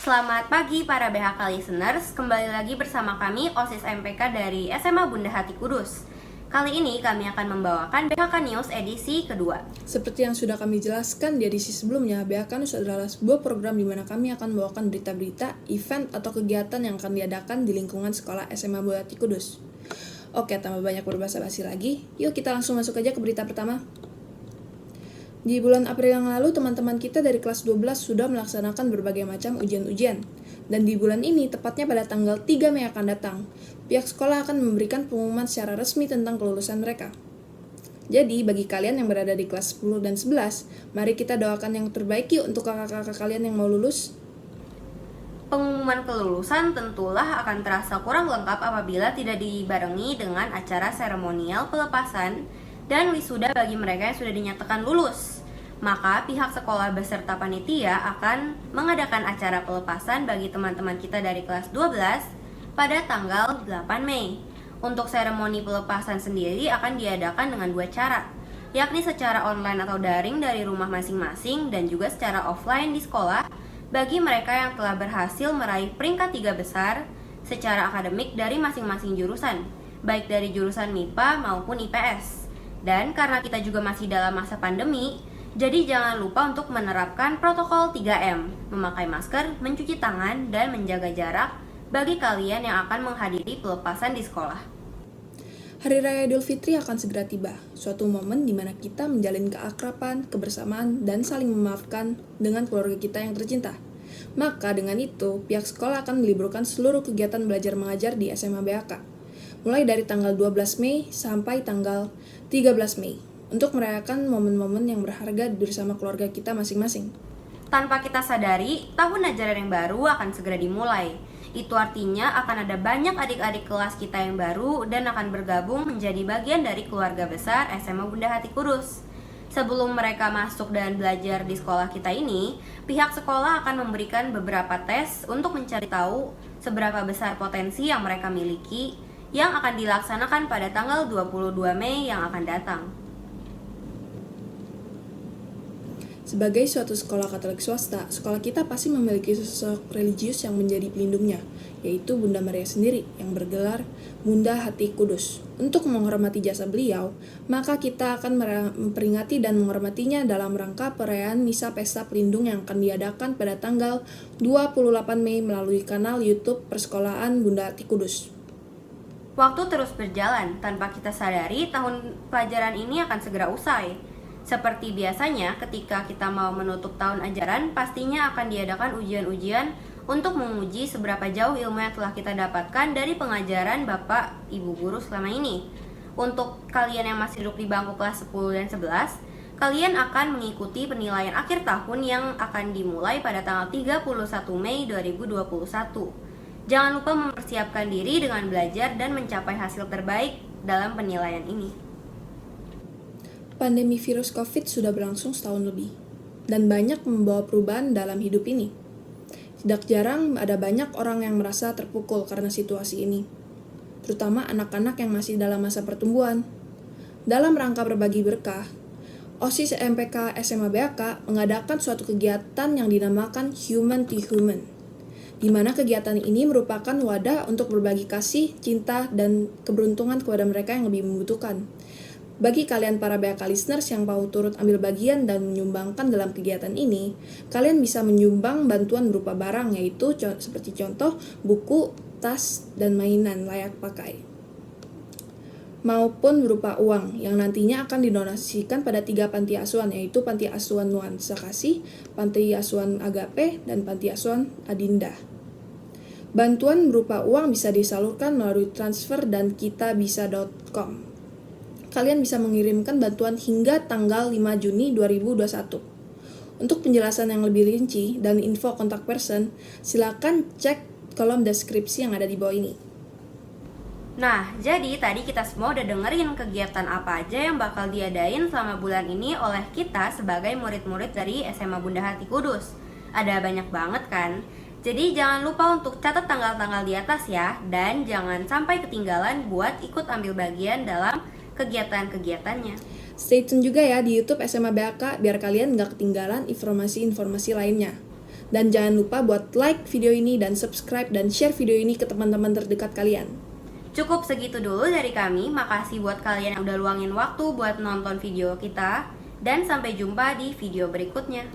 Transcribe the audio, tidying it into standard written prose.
Selamat pagi para BHK listeners, kembali lagi bersama kami OSIS MPK dari SMA Bunda Hati Kudus. Kali ini kami akan membawakan BHK News edisi kedua. Seperti yang sudah kami jelaskan di edisi sebelumnya, BHK News adalah sebuah program di mana kami akan membawakan berita-berita, event, atau kegiatan yang akan diadakan di lingkungan sekolah SMA Bunda Hati Kudus. Oke, tanpa banyak berbasa-basi lagi, yuk kita langsung masuk aja ke berita pertama. Di bulan April yang lalu, teman-teman kita dari kelas 12 sudah melaksanakan berbagai macam ujian-ujian. Dan di bulan ini, tepatnya pada tanggal 3 Mei akan datang, pihak sekolah akan memberikan pengumuman secara resmi tentang kelulusan mereka. Jadi, bagi kalian yang berada di kelas 10 dan 11, mari kita doakan yang terbaik yuk untuk kakak-kakak kalian yang mau lulus. Pengumuman kelulusan tentulah akan terasa kurang lengkap apabila tidak dibarengi dengan acara seremonial pelepasan dan wisuda bagi mereka yang sudah dinyatakan lulus. Maka pihak sekolah beserta panitia akan mengadakan acara pelepasan bagi teman-teman kita dari kelas 12 pada tanggal 8 Mei. Untuk seremoni pelepasan sendiri akan diadakan dengan dua cara, yakni secara online atau daring dari rumah masing-masing dan juga secara offline di sekolah bagi mereka yang telah berhasil meraih peringkat 3 besar secara akademik dari masing-masing jurusan, baik dari jurusan MIPA maupun IPS. Dan karena kita juga masih dalam masa pandemi, jadi jangan lupa untuk menerapkan protokol 3M, memakai masker, mencuci tangan, dan menjaga jarak bagi kalian yang akan menghadiri pelepasan di sekolah. Hari Raya Idul Fitri akan segera tiba, suatu momen di mana kita menjalin keakraban, kebersamaan, dan saling memaafkan dengan keluarga kita yang tercinta. Maka dengan itu, pihak sekolah akan meliburkan seluruh kegiatan belajar mengajar di SMA BHK. Mulai dari tanggal 12 Mei sampai tanggal 13 Mei, untuk merayakan momen-momen yang berharga bersama keluarga kita masing-masing. Tanpa kita sadari, tahun ajaran yang baru akan segera dimulai. Itu artinya akan ada banyak adik-adik kelas kita yang baru dan akan bergabung menjadi bagian dari keluarga besar SMA Bunda Hati Kudus. Sebelum mereka masuk dan belajar di sekolah kita ini, pihak sekolah akan memberikan beberapa tes untuk mencari tahu seberapa besar potensi yang mereka miliki yang akan dilaksanakan pada tanggal 22 Mei yang akan datang. Sebagai suatu sekolah Katolik swasta, sekolah kita pasti memiliki sosok religius yang menjadi pelindungnya, yaitu Bunda Maria sendiri yang bergelar Bunda Hati Kudus. Untuk menghormati jasa beliau, maka kita akan memperingati dan menghormatinya dalam rangka perayaan Misa Pesta Pelindung yang akan diadakan pada tanggal 28 Mei melalui kanal YouTube Persekolahan Bunda Hati Kudus. Waktu terus berjalan, tanpa kita sadari tahun pelajaran ini akan segera usai. Seperti biasanya, ketika kita mau menutup tahun ajaran, pastinya akan diadakan ujian-ujian untuk menguji seberapa jauh ilmu yang telah kita dapatkan dari pengajaran Bapak Ibu Guru selama ini. Untuk kalian yang masih duduk di bangku kelas 10 dan 11, kalian akan mengikuti penilaian akhir tahun yang akan dimulai pada tanggal 31 Mei 2021. Jangan lupa mempersiapkan diri dengan belajar dan mencapai hasil terbaik dalam penilaian ini. Pandemi virus COVID sudah berlangsung setahun lebih, dan banyak membawa perubahan dalam hidup ini. Tidak jarang ada banyak orang yang merasa terpukul karena situasi ini, terutama anak-anak yang masih dalam masa pertumbuhan. Dalam rangka berbagi berkah, OSIS MPK SMA BHK mengadakan suatu kegiatan yang dinamakan Human to Human, di mana kegiatan ini merupakan wadah untuk berbagi kasih, cinta, dan keberuntungan kepada mereka yang lebih membutuhkan. Bagi kalian para BHK listeners yang mau turut ambil bagian dan menyumbangkan dalam kegiatan ini, kalian bisa menyumbang bantuan berupa barang, yaitu seperti contoh buku, tas, dan mainan layak pakai, maupun berupa uang yang nantinya akan didonasikan pada 3 panti asuhan, yaitu Panti Asuhan Nuansa Kasih, Panti Asuhan Agape, dan Panti Asuhan Adinda. Bantuan berupa uang bisa disalurkan melalui transfer dan kitabisa.com. Kalian bisa mengirimkan bantuan hingga tanggal 5 Juni 2021. Untuk penjelasan yang lebih rinci dan info kontak person, silakan cek kolom deskripsi yang ada di bawah ini. Nah, jadi tadi kita semua udah dengerin kegiatan apa aja yang bakal diadain selama bulan ini oleh kita sebagai murid-murid dari SMA Bunda Hati Kudus. Ada banyak banget kan? Jadi jangan lupa untuk catat tanggal-tanggal di atas ya, dan jangan sampai ketinggalan buat ikut ambil bagian dalam kegiatan-kegiatannya. Stay tune juga ya di YouTube SMA BHK biar kalian nggak ketinggalan informasi-informasi lainnya. Dan jangan lupa buat like video ini dan subscribe dan share video ini ke teman-teman terdekat kalian. Cukup segitu dulu dari kami. Makasih buat kalian yang udah luangin waktu buat nonton video kita. Dan sampai jumpa di video berikutnya.